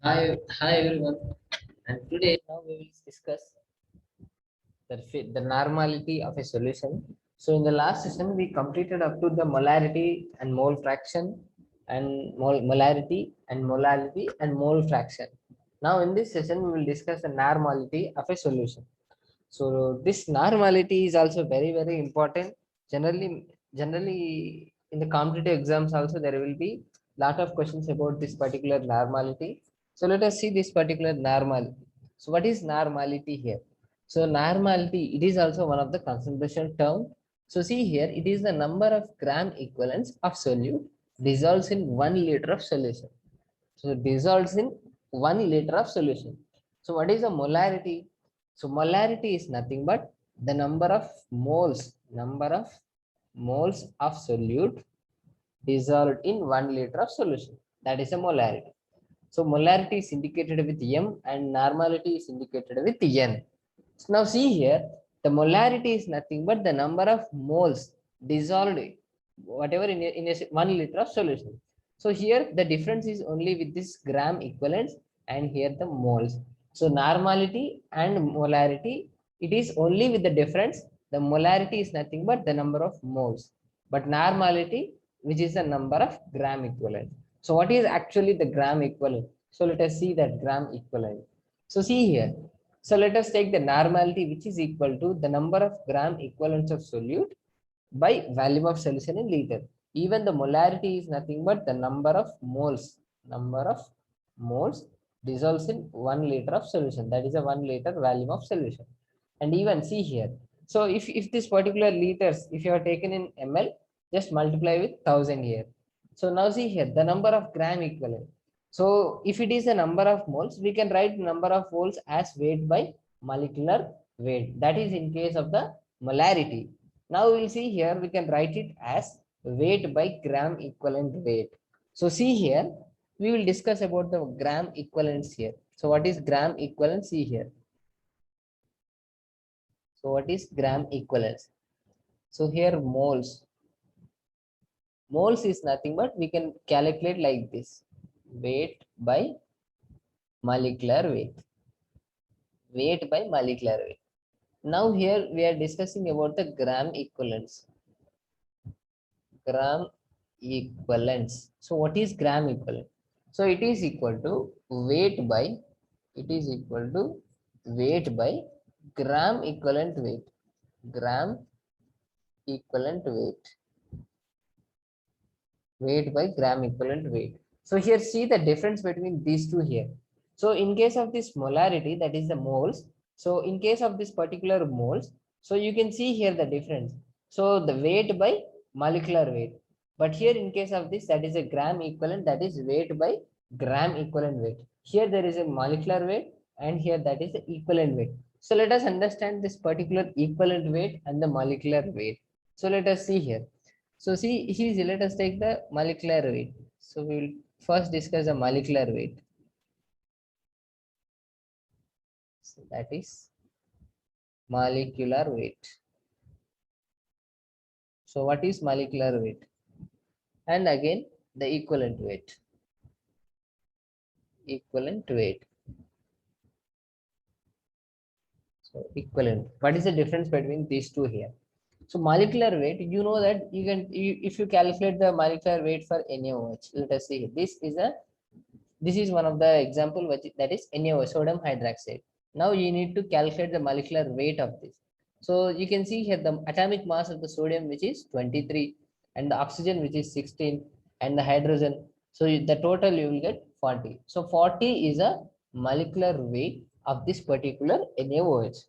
Hi everyone. And today now we will discuss the normality of a solution. So in the last session we completed up to the molarity and mole fraction and molarity and molality and mole fraction. Now in this session we will discuss the normality of a solution. So this normality is also very important. Generally in the competitive exams also there will be lot of questions about this particular normality. So let us see this particular normality. So what is normality here? So normality, it is also one of the concentration term. So see here, it is the number of gram equivalents of solute dissolves in 1 liter of solution. So it dissolves in 1 liter of solution. So what is the molarity? So molarity is nothing but the number of moles of solute dissolved in 1 liter of solution. That is a molarity. So molarity is indicated with M and normality is indicated with N. So now see here, the molarity is nothing but the number of moles dissolved, whatever in a 1 liter of solution. So here the difference is only with this gram equivalents and here the moles. So normality and molarity, it is only with the difference. The molarity is nothing but the number of moles, but normality, which is the number of gram equivalent. So what is actually the gram equivalent? So let us see that gram equivalent. So see here. So let us take the normality, which is equal to the number of gram equivalents of solute by volume of solution in liter. Even the molarity is nothing but the number of moles dissolves in 1 liter of solution. That is a 1 liter volume of solution. And even see here. So if this particular liters, if you are taken in ml, just multiply with 1000 here. So now see here the number of gram equivalent. So if it is a number of moles, we can write number of moles as weight by molecular weight. That is in case of the molarity. Now we'll see here, we can write it as weight by gram equivalent weight. So see here, we will discuss about the gram equivalents here. So what is gram equivalent? See here. So what is gram equivalence? So here moles. Moles is nothing but we can calculate like this. Weight by molecular weight. Weight by molecular weight. Now here we are discussing about the gram equivalence. Gram equivalence. So what is gram equivalent? So it is equal to weight by, it is equal to weight by gram equivalent weight. Gram equivalent weight. Weight by gram equivalent weight. So here see the difference between these two here. So in case of this molarity, that is the moles. So in case of this particular moles, so you can see here the difference. So the weight by molecular weight. But here in case of this, that is a gram equivalent, that is weight by gram equivalent weight. Here there is a molecular weight and here that is the equivalent weight. So let us understand this particular equivalent weight and the molecular weight. So let us see here. So see, here let us take the molecular weight. So we will first discuss the molecular weight. So that is molecular weight. So what is molecular weight? And again the equivalent weight. Equivalent weight. So equivalent. What is the difference between these two here? So molecular weight, you know that you can, if you calculate the molecular weight for NaOH, let us see. This is one of the example which that is NaOH, sodium hydroxide. Now you need to calculate the molecular weight of this. So you can see here the atomic mass of the sodium, which is 23, and the oxygen, which is 16, and the hydrogen. So the total you will get 40. So 40 is a molecular weight of this particular NaOH.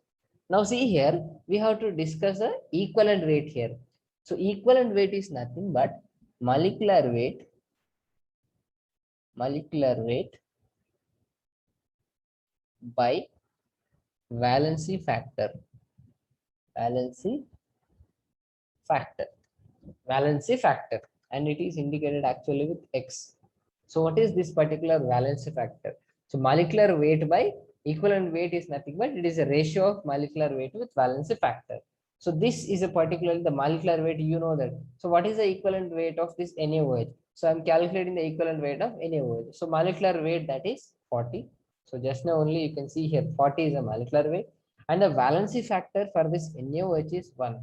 Now see here, we have to discuss the equivalent weight here. So equivalent weight is nothing but molecular weight by valency factor. Valency factor. Valency factor. And it is indicated actually with X. So what is this particular valency factor? So molecular weight by equivalent weight is nothing but it is a ratio of molecular weight with valency factor. So this is a particular the molecular weight, you know that. So what is the equivalent weight of this NaOH? So I'm calculating the equivalent weight of NaOH. So molecular weight, that is 40. So just now only you can see here 40 is a molecular weight, and the valency factor for this NaOH is 1.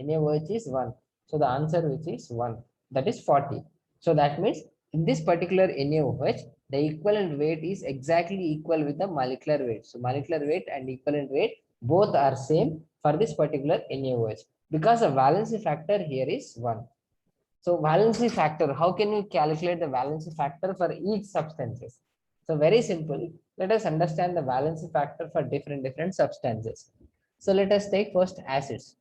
NaOH is 1. So the answer which is 1, that is 40. So that means in this particular NaOH, the equivalent weight is exactly equal with the molecular weight. So molecular weight and equivalent weight both are same for this particular NaOH, because the valency factor here is 1. So valency factor, how can we calculate the valency factor for each substances? So very simple. Let us understand the valency factor for different substances. So let us take first acids.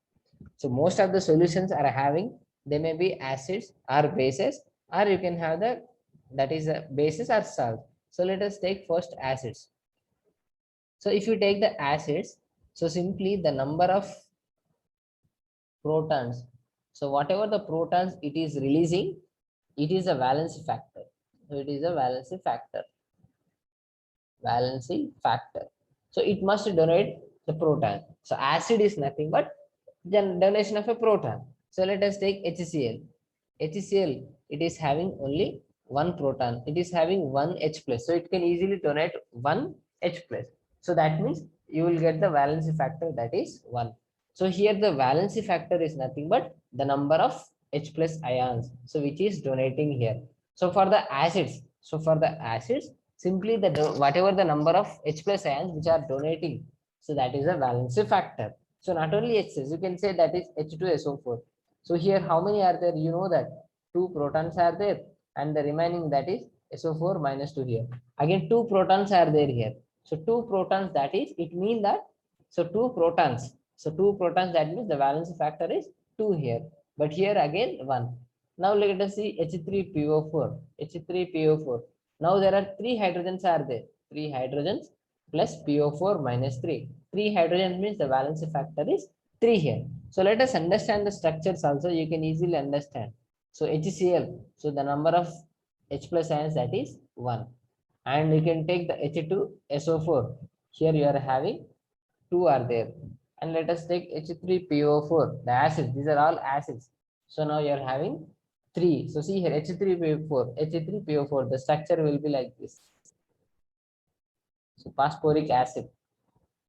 So most of the solutions are having, they may be acids or bases, or you can have the, that is a bases or salt. So let us take first acids. So if you take the acids, so simply the number of protons. So whatever the protons it is releasing, it is a valency factor. So it is a valency factor. Valency factor. So it must donate the proton. So acid is nothing but donation of a proton. So let us take HCl. HCl, it is having only one proton. It is having one H plus. So it can easily donate one H plus. So that means you will get the valency factor, that is 1. So here the valency factor is nothing but the number of H plus ions. So which is donating here. So for the acids, simply the whatever the number of H plus ions which are donating, so that is a valency factor. So not only H, you can say that is H2SO4. So here how many are there? You know that 2 protons are there, and the remaining, that is SO4 minus 2 here. Again 2 protons are there here. So 2 protons, that is, it means that, so 2 protons. So 2 protons, that means the valency factor is 2 here. But here again 1. Now let us see H3PO4. H3PO4. Now there are 3 hydrogens are there. 3 hydrogens plus PO4 minus 3. 3 hydrogen means the valency factor is 3 here. So let us understand the structures also. You can easily understand. So HCl. So the number of H plus ions, that is 1. And you can take the H2SO4. Here you are having 2 are there. And let us take H3PO4, the acids. These are all acids. So now you are having 3. So see here H3PO4, the structure will be like this. So phosphoric acid.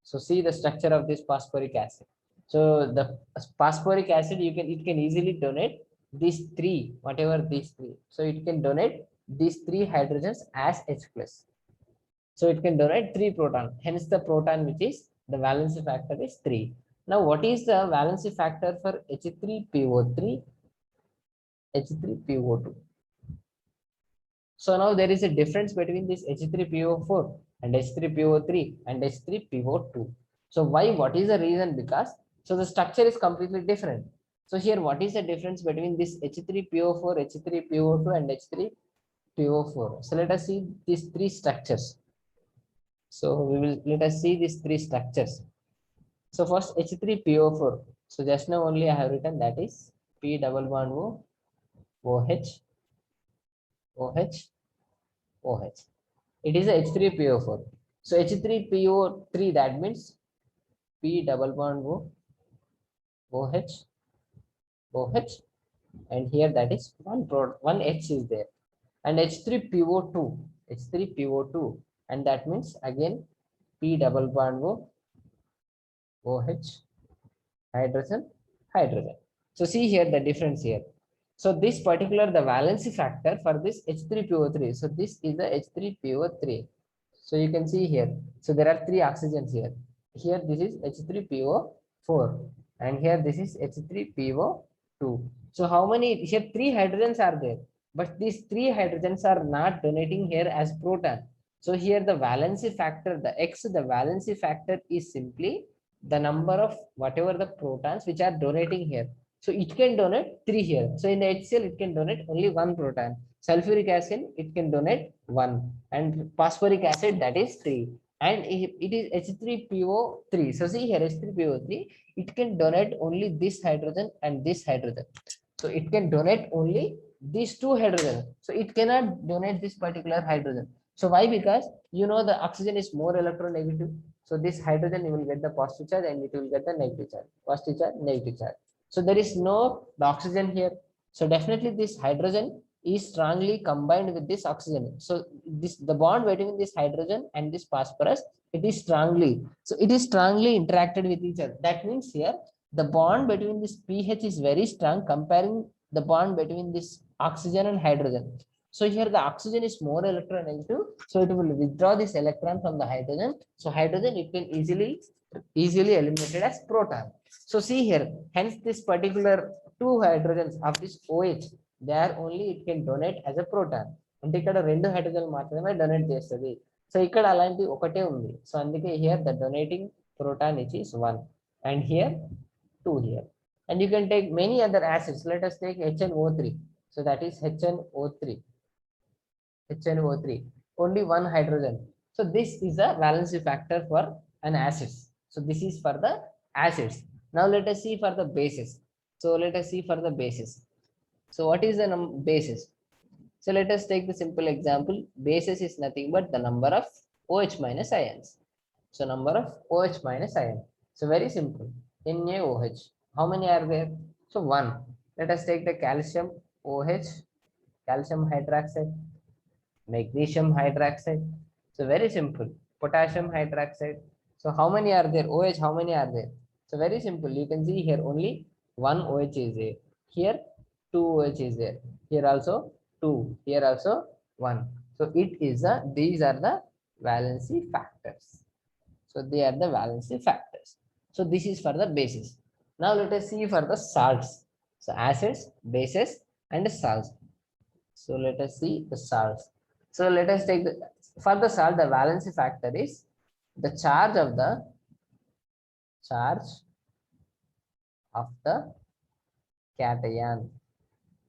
So see the structure of this phosphoric acid. So the phosphoric acid, it can easily donate these 3, whatever these 3. So it can donate these 3 hydrogens as H plus. So it can donate 3 proton. Hence the proton, which is the valency factor is 3. Now what is the valency factor for H3PO3, H3PO2? So now there is a difference between this H3PO4 and H3PO3 and H3PO2. So why? What is the reason? Because so the structure is completely different. So here what is the difference between this H3PO4, H3PO2 and H3PO4? So let us see these 3 structures. So let us see these 3 structures. So first H3PO4. So just now only I have written, that is P double bond O, OH, OH, OH. It is a H3PO4. So H3PO3, that means P double bond O, OH, OH, and here that is one H is there, and H3PO2, and that means again P double bond O, OH, hydrogen, hydrogen. So see here the difference here. So this particular, the valency factor for this H3PO3. So this is the H3PO3. So you can see here. So there are 3 oxygens here. Here this is H3PO4, and here this is H3PO2. So how many? Here 3 hydrogens are there, but these 3 hydrogens are not donating here as proton. So here the valency factor, the X, the valency factor is simply the number of whatever the protons which are donating here. So it can donate 3 here. So in the HCl, it can donate only 1 proton. Sulfuric acid, it can donate 1. And phosphoric acid, that is 3. And it is H3PO3. So see here, H3PO3, it can donate only this hydrogen and this hydrogen. So it can donate only these 2 hydrogen. So it cannot donate this particular hydrogen. So why? Because you know the oxygen is more electronegative. So this hydrogen, you will get the positive charge and it will get the negative charge. Positive charge, negative charge. So there is no the oxygen here. So definitely this hydrogen is strongly combined with this oxygen. So this the bond between this hydrogen and this phosphorus, it is strongly. So it is strongly interacted with each other. That means here the bond between this pH is very strong comparing the bond between this oxygen and hydrogen. So here the oxygen is more electronegative, so it will withdraw this electron from the hydrogen. So hydrogen it can easily eliminated as proton. So see here, hence this particular two hydrogens of this OH, there only it can donate as a proton. అంటే ఇక్కడ రెండు hydrogen మాత్రమే donate చేస్తుంది. So ఇక్కడ అలాంటి ఒకటే ఉంది. So అందుకే here the donating proton which is 1 and here 2 here. And you can take many other acids. Let us take HNO3. So that is HNO3. HNO3, only one hydrogen. So this is a valency factor for an acid. So this is for the acids. Now let us see for the bases. So let us see for the bases. So what is the basis? So let us take the simple example. Basis is nothing but the number of OH minus ions. So number of OH minus ion. So very simple. NaOH. How many are there? So 1. Let us take the calcium OH, calcium hydroxide, magnesium hydroxide. So very simple. Potassium hydroxide. So how many are there? OH, how many are there? So very simple. You can see here only one OH is there. Here 2 OH is there. Here also 2. Here also 1. So it is these are the valency factors. So they are the valency factors. So this is for the bases. Now let us see for the salts. So acids, bases, and salts. So let us see the salts. So let us take for the salt, the valency factor is the charge of the cation.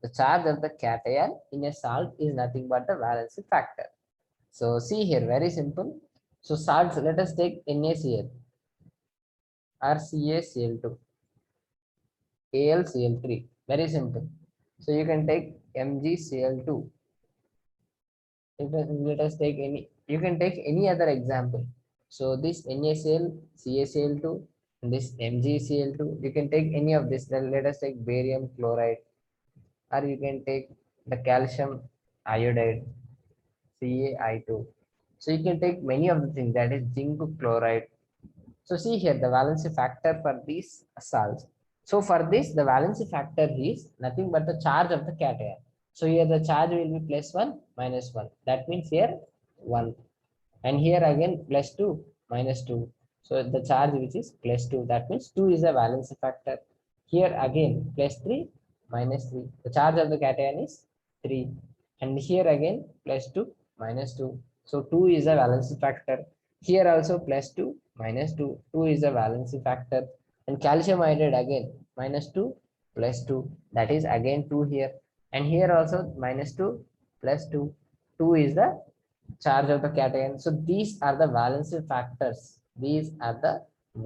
The charge of the cation in a salt is nothing but the valency factor. So see here, very simple. So salts, let us take NaCl or CaCl2, AlCl3, very simple. So you can take MgCl2. Let us take you can take any other example. So this NaCl, CaCl2, and this MgCl2, you can take any of this. Then let us take barium chloride, or you can take the calcium iodide, CaI2. So you can take many of the things, that is zinc chloride. So see here the valency factor for these salts. So for this, the valency factor is nothing but the charge of the cation. So here the charge will be +1, -1. That means here 1. And here again +2, -2. So the charge which is +2, that means 2 is a valency factor. Here again +3, -3. The charge of the cation is 3. And here again +2, -2. So 2 is a valency factor. Here also +2, -2. 2 is a valency factor. And calcium iodide again -2, +2. That is again 2 here. And here also -2, +2. 2 is the charge of the cation. So these are the valency factors. These are the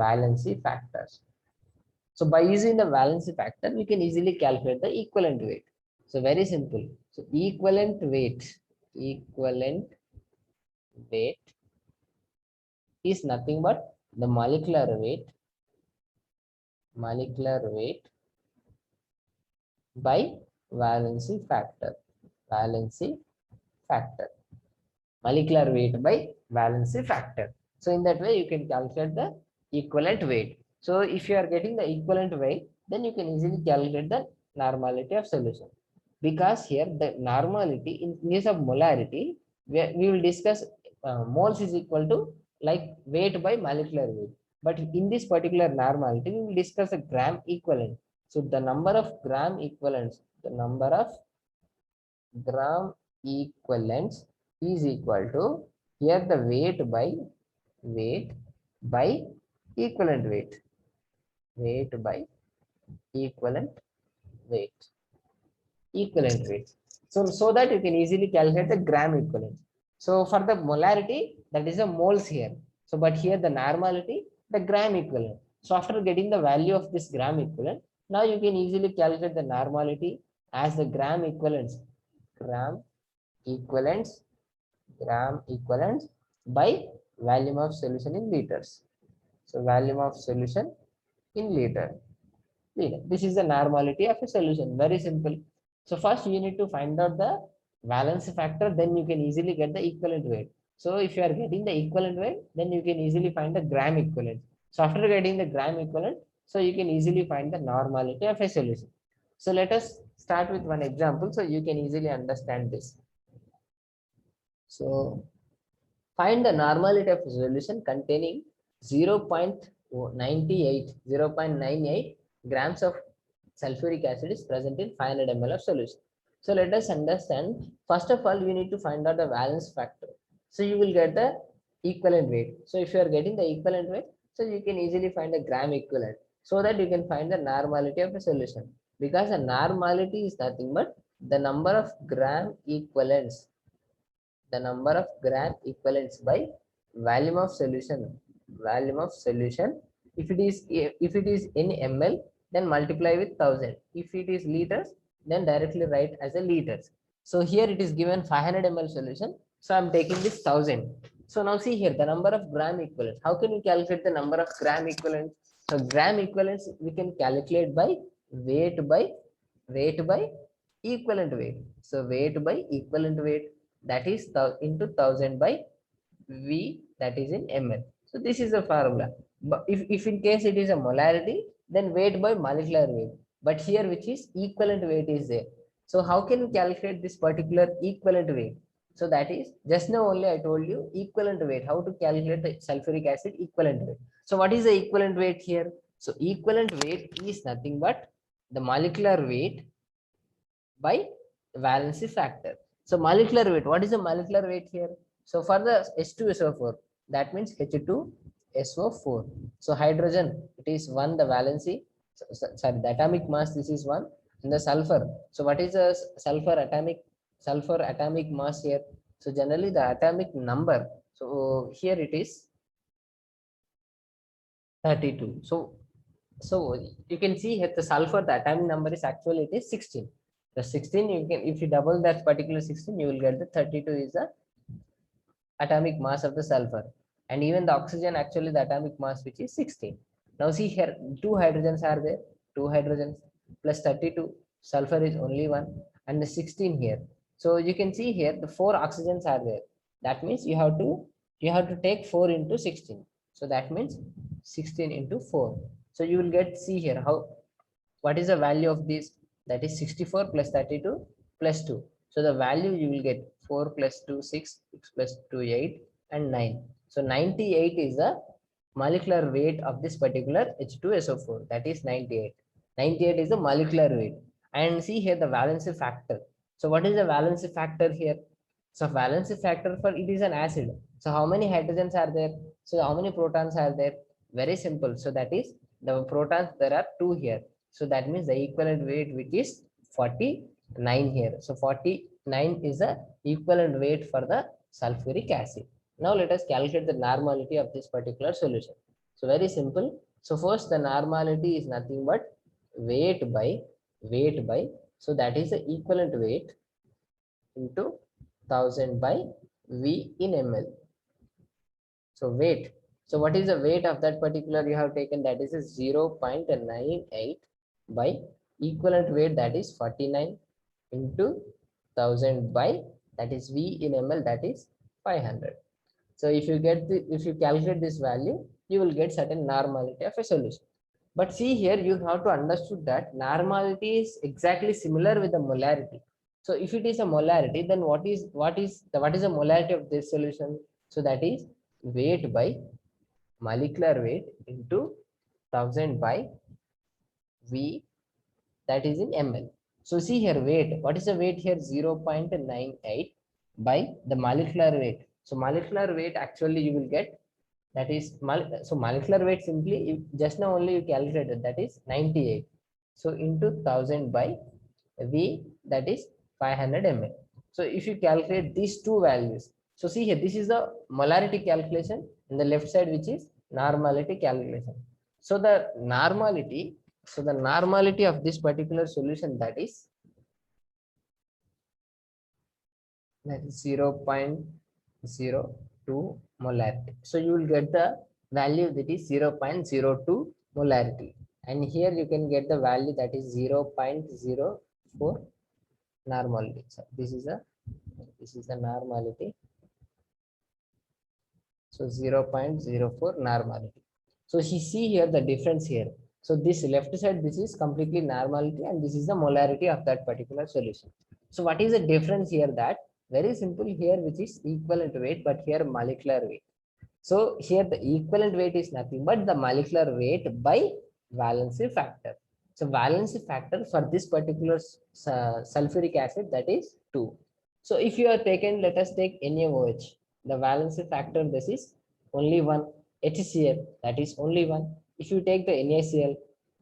valency factors. So by using the valency factor, we can easily calculate the equivalent weight. So very simple. So equivalent weight is nothing but the molecular weight by valency factor. Molecular weight by valency factor. So in that way, you can calculate the equivalent weight. So if you are getting the equivalent weight, then you can easily calculate the normality of solution. Because here the normality, in case of molarity, we will discuss moles is equal to like weight by molecular weight. But in this particular normality, we will discuss a gram equivalent. So the number of gram equivalents, is equal to here the weight by equivalent weight. So that you can easily calculate the gram equivalent. So for the molarity, that is a moles here. So but here the normality, the gram equivalent. So after getting the value of this gram equivalent, now you can easily calculate the normality as the gram equivalents by volume of solution in liters. So volume of solution in liter. This is the normality of a solution. Very simple. So first you need to find out the valence factor, then you can easily get the equivalent weight. So if you are getting the equivalent weight, then you can easily find the gram equivalent. So after getting the gram equivalent, so you can easily find the normality of a solution. So let us start with one example so you can easily understand this. So find the normality of a solution containing 0.98 grams of sulfuric acid is present in 500 ml of solution. So let us understand. First of all, you need to find out the valence factor. So you will get the equivalent weight. So if you are getting the equivalent weight, so you can easily find the gram equivalent so that you can find the normality of a solution. Because the normality is nothing but the number of gram equivalents, the number of gram equivalents by volume of solution. Volume of solution. If it is in ml, then multiply with 1000. If it is liters, then directly write as a liters. So here it is given 500 ml solution. So I'm taking this 1000. So now see here the number of gram equivalents. How can we calculate the number of gram equivalents? So gram equivalents we can calculate by weight by equivalent weight. So weight by equivalent weight, that is into 1000 by V, that is in ml. So this is the formula. But if in case it is a molarity, then weight by molecular weight. But here which is equivalent weight is there. So how can we calculate this particular equivalent weight? So that is just now only I told you equivalent weight, how to calculate the sulfuric acid equivalent weight. So what is the equivalent weight here? So equivalent weight is nothing but the molecular weight by valency factor. So molecular weight, what is the molecular weight here? So for the H2SO4, that means H2SO4. So hydrogen, it is 1, the valency, sorry, the atomic mass, this is 1, and the sulfur. So what is the sulfur atomic mass here? So generally the atomic number, so here it is 32. So you can see here the sulfur, the atomic number is actually it is 16. The 16 you can, if you double that particular 16, you will get the 32 is the atomic mass of the sulfur. And even the oxygen, actually the atomic mass which is 16. Now see here, 2 hydrogens are there, 2 hydrogens plus 32, sulfur is only 1, and the 16 here. So you can see here the 4 oxygens are there. That means you have to take 4 into 16. So that means 16 into 4. So you will get, see here how, what is the value of this? That is 64 plus 32 plus 2. So the value you will get 4 plus 2, 6, 6 plus 2, 8, and 9. So 98 is the molecular weight of this particular H2SO4. That is 98. 98 is the molecular weight. And see here the valency factor. So what is the valency factor here? So valency factor for it is an acid. So how many hydrogens are there? So how many protons are there? Very simple. So that is the protons, there are 2 here. So that means the equivalent weight which is 49 here. So 49 is the equivalent weight for the sulfuric acid. Now let us calculate the normality of this particular solution. So very simple. So first the normality is nothing but weight by, so that is the equivalent weight into 1000 by V in ml. So weight. So what is the weight of that particular you have taken? That is a 0.98 by equivalent weight, that is 49 into 1000 by, that is V in ml, that is 500. So if you calculate this value, you will get certain normality of a solution. But see here, you have to understood that normality is exactly similar with the molarity. So if it is a molarity, then what is the molarity of this solution? So that is weight by molecular weight into 1000 by V, that is in ml. So see here weight, what is the weight here? 0.98 by the molecular weight. So molecular weight actually you will get, that is so molecular weight simply just now only you calculated, that is 98. So into 1000 by V, that is 500 ml. So if you calculate these two values, so see here, this is the molarity calculation, and the left side which is normality calculation. So the normality of this particular solution, that is 0.02 molarity. So you will get the value that is 0.02 molarity, and here you can get the value that is 0.04 normality. So this is the normality. So 0.04 normality. So you see here the difference here. So this left side, this is completely normality and this is the molarity of that particular solution. So what is the difference here? That very simple here, which is equivalent weight, but here molecular weight. So here the equivalent weight is nothing but the molecular weight by valency factor. So valency factor for this particular sulfuric acid, that is 2. So if you are taken, let us take NaOH, the valency factor, this is only 1. HCl, that is only 1. If you take the NaCl,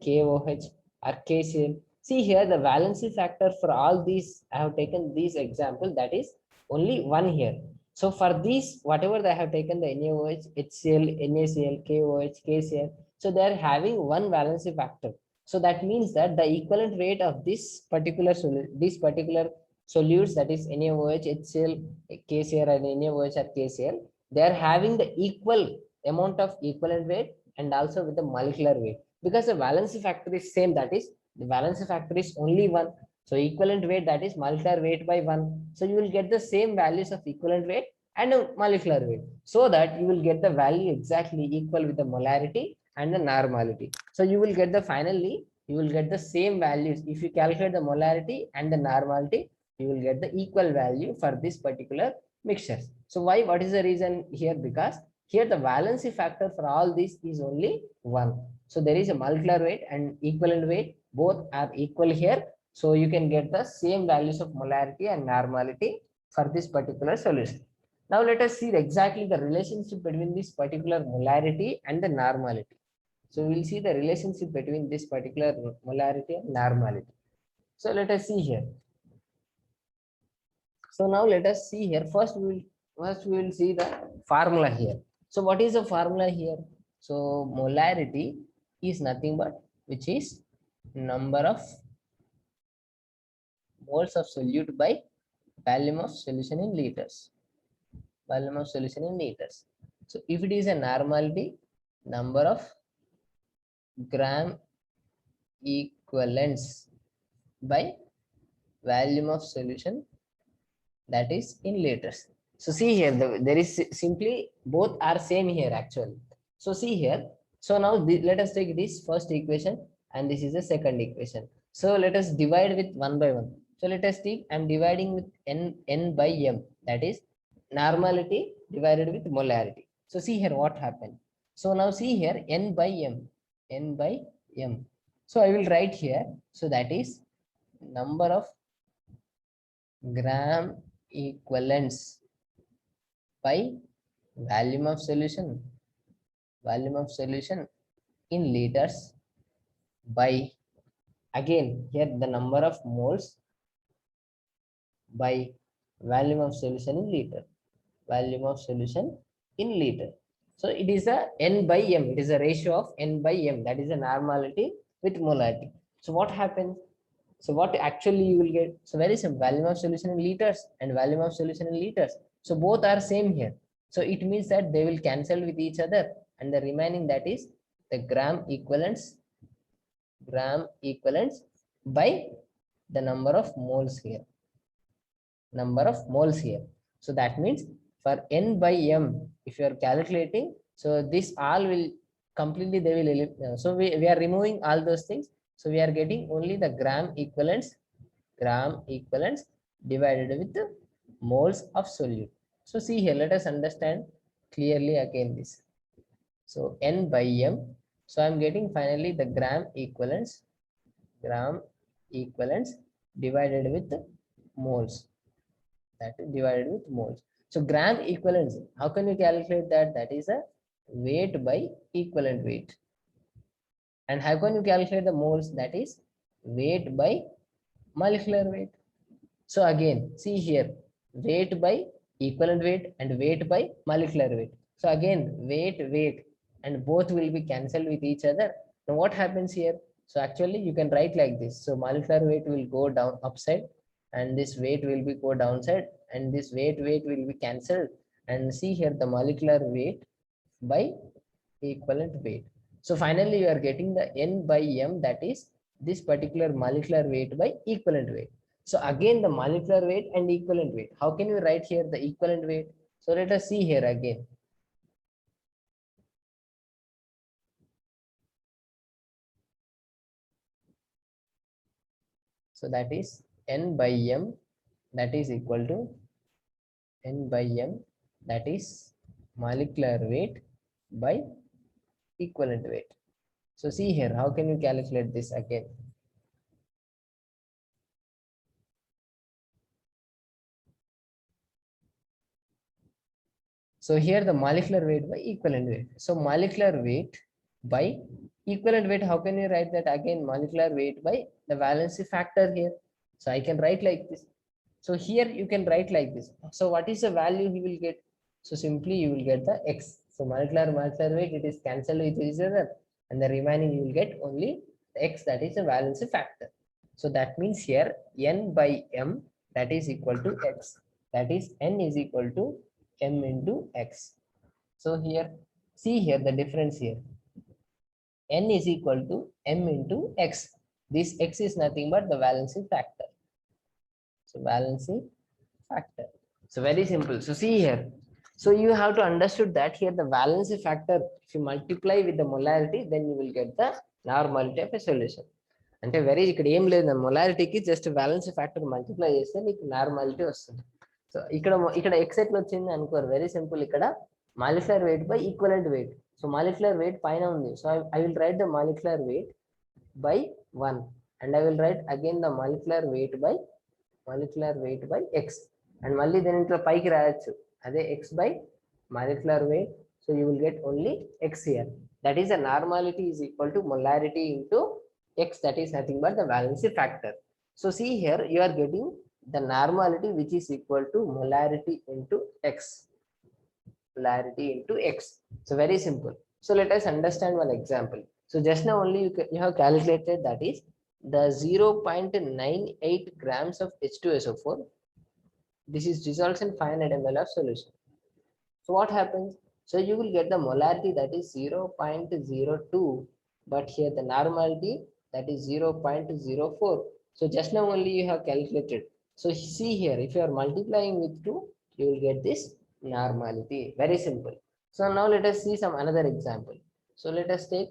KOH or KCl, see here the valency factor for all these, I have taken these example, that is only 1 here. So for these, whatever they have taken the NaOH, HCl, NaCl, KOH, KCl, so they are having one valency factor. So that means that the equivalent weight of this particular solutes, that is NaOH, HCl, KCl, and NaOH or KCl, they are having the equal amount of equivalent weight and also with the molecular weight, because the valency factor is same, that is the valency factor is only 1. So equivalent weight, that is molecular weight by 1. So you will get the same values of equivalent weight and molecular weight, so that you will get the value exactly equal with the molarity and the normality. So you will get the finally, you will get the same values. If you calculate the molarity and the normality, you will get the equal value for this particular mixtures. So why? What is the reason here? Because here the valency factor for all these is only 1. So there is a molecular weight and equivalent weight, both are equal here. So you can get the same values of molarity and normality for this particular solution. Now let us see exactly the relationship between this particular molarity and the normality. So we'll see the relationship between this particular molarity and normality. So let us see here. So now let us see here. First we will see the formula here. So what is the formula here? So molarity is nothing but, which is number of moles of solute by volume of solution in liters. Volume of solution in liters. So if it is a normality, number of gram equivalents by volume of solution, that is in liters. So see here, there is simply both are same here actually. So see here. So now let us take this first equation and this is the second equation. So let us divide with 1 by 1. So let us take, I'm dividing with n by m, that is normality divided with molarity. So see here what happened. So now see here n by m. So I will write here. So that is number of gram equivalents by volume of solution in liters by, again here the number of moles by volume of solution in liter, So it is a n by m, it is a ratio of n by m, that is a normality with molarity. So what happens? So what actually you will get? So very simple, volume of solution in liters and volume of solution in liters. So both are same here. So it means that they will cancel with each other, and the remaining, that is the gram equivalents by the number of moles here. So that means for n by m, if you are calculating, so this all will completely, they will, so we are removing all those things. So we are getting only the gram equivalents divided with the moles of solute. So see here, let us understand clearly again this. So n by m, so I'm getting finally the gram equivalents divided with the moles, that is divided with moles. So gram equivalents, how can you calculate that? That is a weight by equivalent weight. And how can you calculate the moles? That is weight by molecular weight. So again, see here, weight by equivalent weight and weight by molecular weight. So again, weight, and both will be cancelled with each other. Now what happens here? So actually you can write like this. So molecular weight will go down upside, and this weight will be go downside, and this weight will be cancelled. And see here the molecular weight by equivalent weight. So finally you are getting the n by m, that is this particular molecular weight by equivalent weight. So again, the molecular weight and equivalent weight. How can we write here the equivalent weight? So let us see here again. So that is N by M, that is equal to N by M, that is molecular weight by equivalent weight. So see here, how can you calculate this again? So here the molecular weight by equivalent weight. So molecular weight by equivalent weight, how can you write that again? Molecular weight by the valency factor here. So I can write like this. So here you can write like this. So what is the value he will get? So simply you will get the X. So molecular weight, it is cancelled with each other, and the remaining you will get only the X, that is the valency factor. So that means here N by M, that is equal to X. That is N is equal to M into X. So here, see here the difference here. N is equal to M into X. This X is nothing but the valency factor. So valency factor. So very simple. So see here. So you have to understood that here the valency factor, if you multiply with the molarity, then you will get the normality of a solution. అంటే very ఇక్కడ ఏం లేదు, మొలారిటీకి just balance factor multiply చేస్తే నీకు normality వస్తుంది. So ఇక్కడ X ఎట్లా వచ్చింది అనుకోరు, వెరీ సింపుల్. ఇక్కడ molecular weight by equivalent wait. So molecular weight పైన ఉంది. So I will write the molecular weight by 1 and I will write again the molecular weight by X. And మళ్ళీ దీంట్లో పైకి రాయొచ్చు అదే X by molecular weight. So you will get only X here. That is the normality is equal to molarity into X, that is nothing but the valency factor. So see here you are getting the normality which is equal to molarity into X. Molarity into X. So very simple. So let us understand one example. So just now only you have calculated, that is the 0.98 grams of H2SO4. This is dissolves in 500 ml of solution. So what happens? So you will get the molarity, that is 0.02, but here the normality, that is 0.04. So just now only you have calculated. So see here, if you are multiplying with 2, you will get this normality. Very simple. So now let us see some another example. So let us take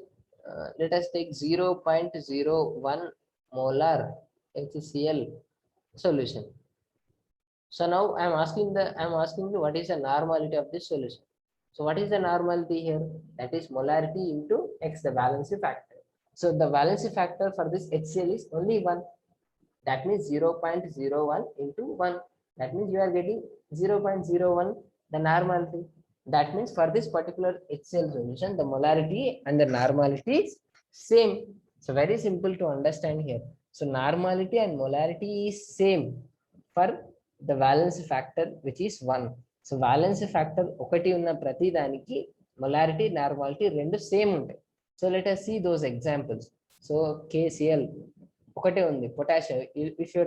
0.01 molar HCl solution. So now I am asking you what is the normality of this solution. So what is the normality here? That is molarity into X, the valency factor. So the valency factor for this HCl is only 1. That means 0.01 into 1. That means you are getting 0.01 the normality. That means for this particular HCl solution, the molarity and the normality is same. So very simple to understand here. So normality and molarity is same for the valency factor, which is 1. So valency factor ఒకటి ఉన్న ప్రతి దానికి molarity normality రెండు same ఉంటాయి. So let us see those examples. So KCl ఒకటే ఉంది, potassium. If you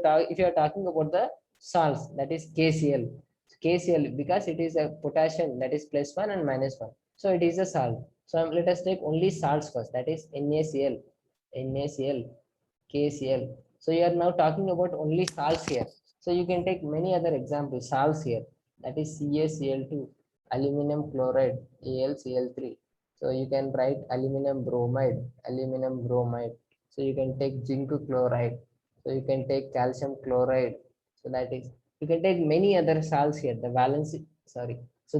are talking about the salts, that is KCl because it is a potassium, that is +1 and -1. So it is a salt. So let us take only salts first, that is NaCl, KCl. So you are now talking about only salts here. So you can take many other examples, salts here, that is CaCl2, aluminum chloride, AlCl3. So you can write aluminum bromide. So you can take zinc chloride. So you can take calcium chloride. So that is, you can take many other salts here. The valency, sorry. So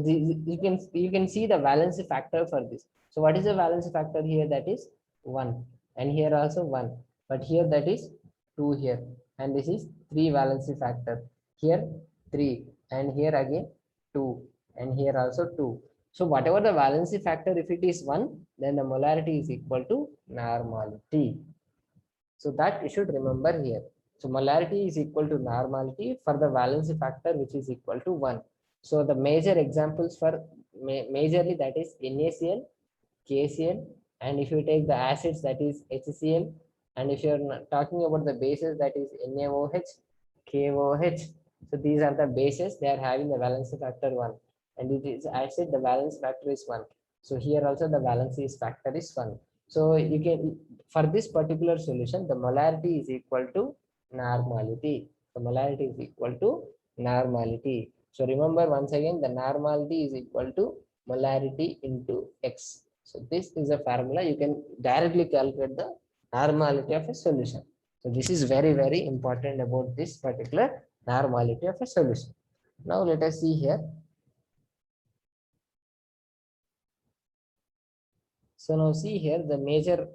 you can see the valency factor for this. So what is the valency factor here? That is 1, and here also 1. But here that is 2 here, and this is 3 valency factor. Here 3, and here again 2, and here also 2. So whatever the valency factor, if it is 1, then the molarity is equal to normality. So that you should remember here. So molarity is equal to normality for the valency factor, which is equal to 1. So the major examples for majorly, that is NaCl, KCl, and if you take the acids, that is HCl, and if you are talking about the bases, that is NaOH, KOH. So these are the bases, they are having the valency factor 1. And it is acid, the valence factor is 1. So here also the valency factor is 1. So you can, for this particular solution, the molarity is equal to normality. The molarity is equal to normality. So remember once again, the normality is equal to molarity into X. So this is a formula. You can directly calculate the normality of a solution. So this is very, very important about this particular normality of a solution. Now let us see here. So now see here the major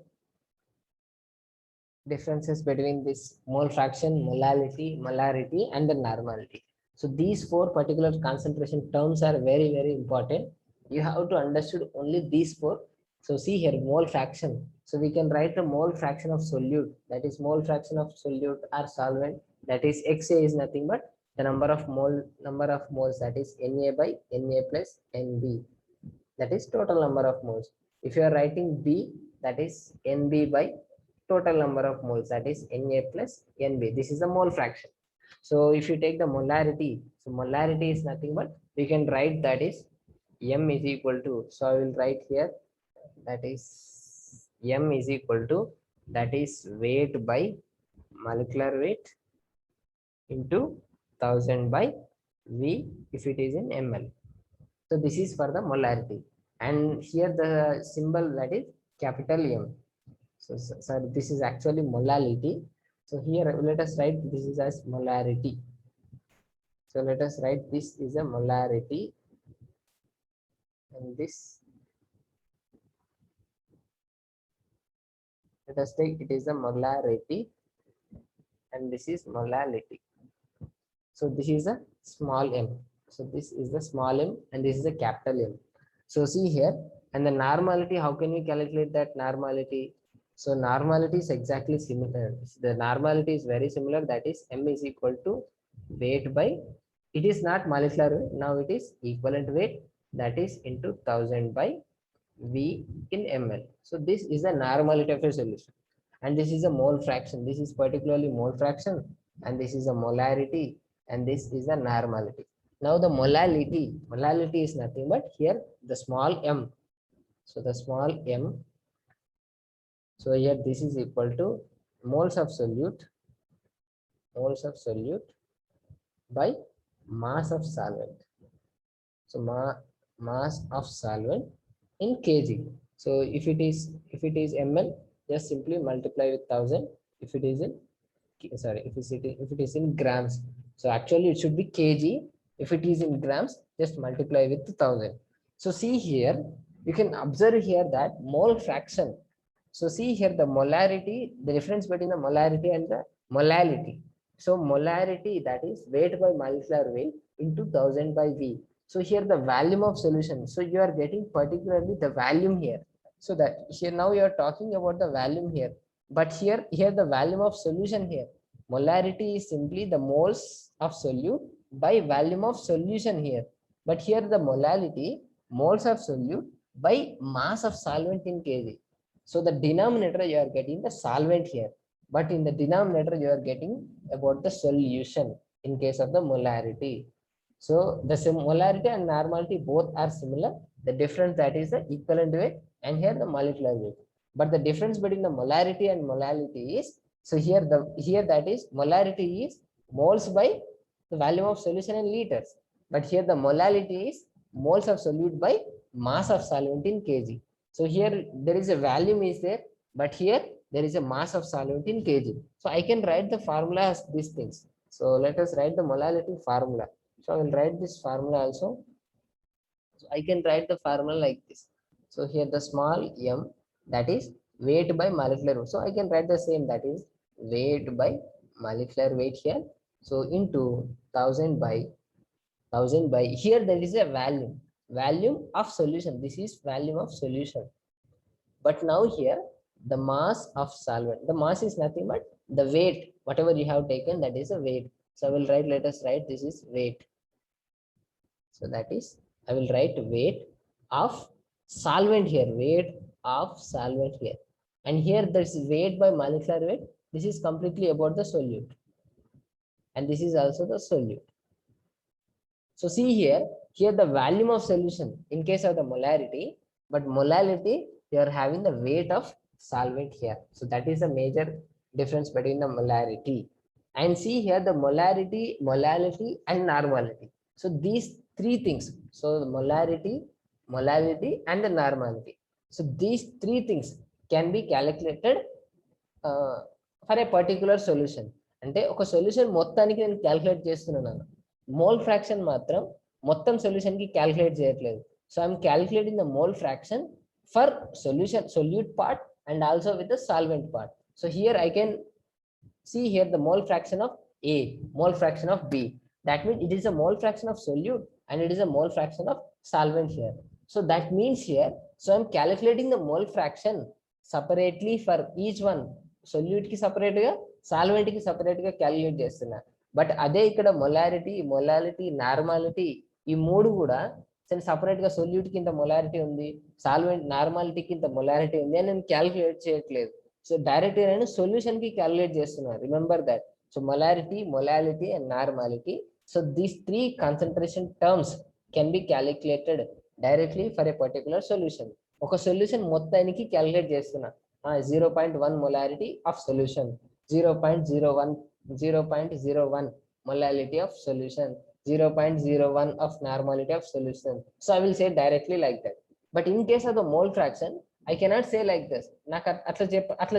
differences between this mole fraction, molarity, and the normality. So these four particular concentration terms are very, very important. You have to understand only these four. So see here, mole fraction. So we can write the mole fraction of solute. That is mole fraction of solute or solvent. That is XA is nothing but the number of moles. That is Na by Na plus Nb. That is total number of moles. If you are writing B, that is Nb by total number of moles, that is Na plus Nb. This is the mole fraction. So if you take the molarity, so molarity is nothing but we can write that is M is equal to, so I will write here that is M is equal to, that is weight by molecular weight into 1000 by V if it is in ml. So this is for the molarity, and here the symbol that is capital M. So sorry, this is actually molality. So here let us write this is as molarity. So let us write this is a molarity, and this, let us take it is a molarity, and this is molality. So this is a small m. So this is the small m, and this is a capital M. So see here, and the normality, how can we calculate that normality? So normality is exactly similar. The normality is very similar. That is M is equal to weight by, it is not molecular weight. Now it is equivalent weight, that is into 1000 by V in ml. So this is the normality of a solution. And this is a mole fraction. This is particularly mole fraction. And this is a molarity. And this is a normality. Now the molality is nothing but here the small m. So the small m. So here this is equal to moles of solute by mass of solvent. So mass of solvent in kg. So if it is ml, just simply multiply with 1000. If it is in, sorry, if it is in grams, so actually it should be kg. If it is in grams, just multiply with 1000. So see here, you can observe here that mole fraction. So see here the molarity, the difference between the molarity and the molality. So molarity, that is weight by molecular weight into 1000 by V. So here the volume of solution. So you are getting particularly the volume here. So that here now you are talking about the volume here. But here the volume of solution here. Molarity is simply the moles of solute by volume of solution here. But here the molality, moles of solute by mass of solvent in kg. So the denominator you are getting the solvent here, but in the denominator you are getting about the solution in case of the molarity. So the molarity and normality both are similar. The difference, that is the equivalent weight, and here the molecular weight. But the difference between the molarity and molality is, so here that is molarity is moles by the volume of solution in liters, but here the molality is moles of solute by mass of solvent in kg. So here there is a volume is there, but here there is a mass of solvent in kg. So I can write the formula as these things. So let us write the molality formula. So I will write this formula also. So I can write the formula like this. So here the small m, that is weight by molecular weight. So I can write the same, that is weight by molecular weight here. So into 1000 by here there is a volume of solution. This is volume of solution. But now here the mass of solvent. The mass is nothing but the weight. Whatever you have taken, that is a weight. So I will write. Let us write. This is weight. So that is, I will write weight of solvent here, weight of solvent here. And here this is weight by molecular weight. This is completely about the solute. And this is also the solute. So see here the volume of solution in case of the molarity, but molality, you are having the weight of solvent here. So that is a major difference between the molarity and see here the molarity, molality and normality. So these three things, so the molarity, molality and the normality, so these three things can be calculated for a particular solution. అంటే ఒక solution మొత్తానికి నేను calculate చేస్తున్నాను, mole fraction మాత్రం మొత్తం solution కి calculate చేయట్లేదు. So I'm calculating the mole fraction for solution, solute part and also with the solvent part. So here I can see here the mole fraction of A, mole fraction of B. That means it is a mole fraction of solute and it is a mole fraction of solvent here. So that means here, so I'm calculating the mole fraction separately for each one. Solute ki separate ga, solvent ki separate ga calculate చేస్తున్నా. But అదే ఇక్కడ molarity, molality, normality ఈ మూడు కూడా separate గా solute కి ఇంత molarity ఉంది, సాల్వెంట్ నార్మాలిటీకి ఇంత మొలారిటీ ఉంది అని నేను క్యాలిక్యులేట్ చేయట్లేదు. సో డైరెక్ట్ గా నేను సొల్యూషన్ కి క్యాలిక్యులేట్ చేస్తున్నాను. Remember that. So molarity, molality and normality, so these three concentration terms can be calculated directly for a particular solution. ఒక సొల్యూషన్ మొత్తానికి క్యాలిక్యులేట్ చేస్తున్నా. 0.1 molarity of solution, 0.01 molality of solution, 0.01 of normality of solution. So I will say directly like that. But in case of the mole fraction, I cannot say like this. నాకు అట్లా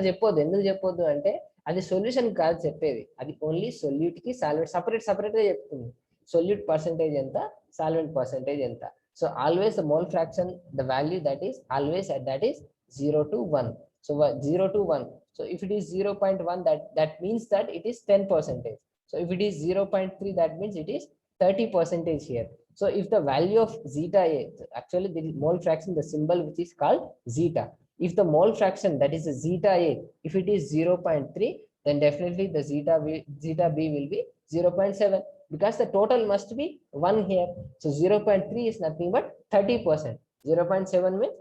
చెప్పొద్దు. ఎందుకు చెప్పొద్దు అంటే అది solution కాదు చెప్పేది, అది ఓన్లీ సొల్యూట్ కి సాల్వెంట్ సపరేట్ గా చెప్తుంది. సొల్యూట్ పర్సెంటేజ్ ఎంత, సాల్వెంట్ పర్సెంటేజ్ ఎంత. So always the mole fraction, the value that is always that is 0 to 1. So 0 to 1. So if it is 0.1, that means that it is 10%. So if it is 0.3, that means it is 30% here. So if the value of zeta A, actually the mole fraction, the symbol which is called zeta. If the mole fraction, that is a zeta A, if it is 0.3, then definitely the zeta B will be 0.7, because the total must be 1 here. So 0.3 is nothing but 30%. 0.7 means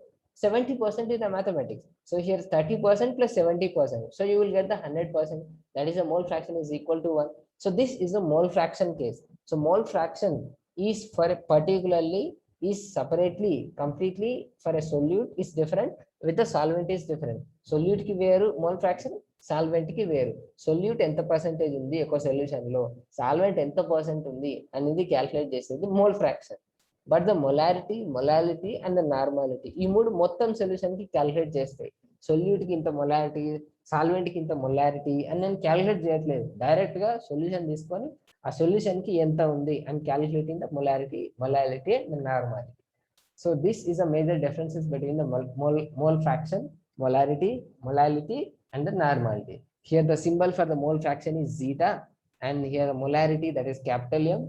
70% is the mathematics. So here 30% plus 70%. So you will get the 100%. That is a mole fraction is equal to 1. So this is a mole fraction case. So mole fraction is for particularly, is separately, completely for a solute is different, with the solvent is different. Solute ki veru mole fraction, solvent ki veru. Solute ఎంత percentage ఉంది ఒక solution లో, solvent ఎంత percent ఉంది అనేది calculate చేసేది mole fraction. But the molarity, molality and the normality ఈ మూడు మొత్తం సొల్యూషన్ కి క్యాలిక్యులేట్ చేస్తాయి. సొల్యూట్ కి ఇంత మొలారిటీ, సాల్వెంట్ కి ఇంత మొలారిటీ అని నేను క్యాలిక్యులేట్ చేయట్లేదు. డైరెక్ట్ గా సొల్యూషన్ తీసుకొని ఆ సొల్యూషన్ కి ఎంత ఉంది అని calculating the molarity, molality and normality. So this is a major differences between the mole fraction, molarity, molality and the normality. Here the symbol for the mole fraction is zeta, and here molarity, that is capital M,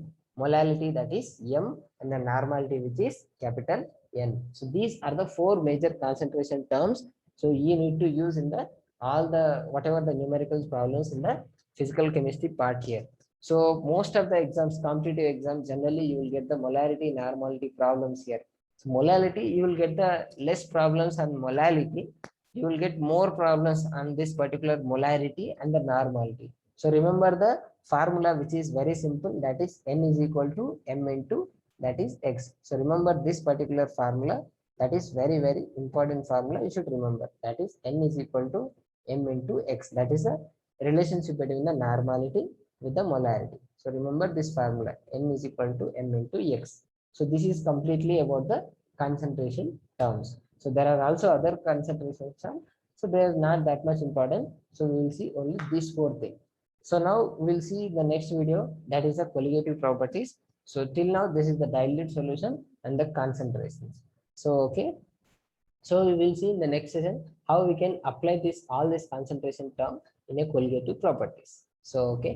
molality, that is M, and the normality, which is capital N. So these are the four major concentration terms. So you need to use in the all the whatever the numerical problems in the physical chemistry part here. So most of the exams, competitive exams, generally you will get the molarity, normality problems here. So molality, you will get the less problems on molality. You will get more problems on this particular molarity and the normality. So remember the formula, which is very simple, that is N is equal to M into that is X. So remember this particular formula, that is very important formula, you should remember, that is N is equal to M into X. That is a relationship between the normality with the molarity. So remember this formula, N is equal to M into X. So this is completely about the concentration terms. So there are also other concentration terms, so they are not that much important. So we will see only these four things. So now we'll see the next video, that is the colligative properties. So till now this is the dilute solution and the concentrations. So okay, so we will see in the next session how we can apply this all this concentration term in a colligative properties. So okay.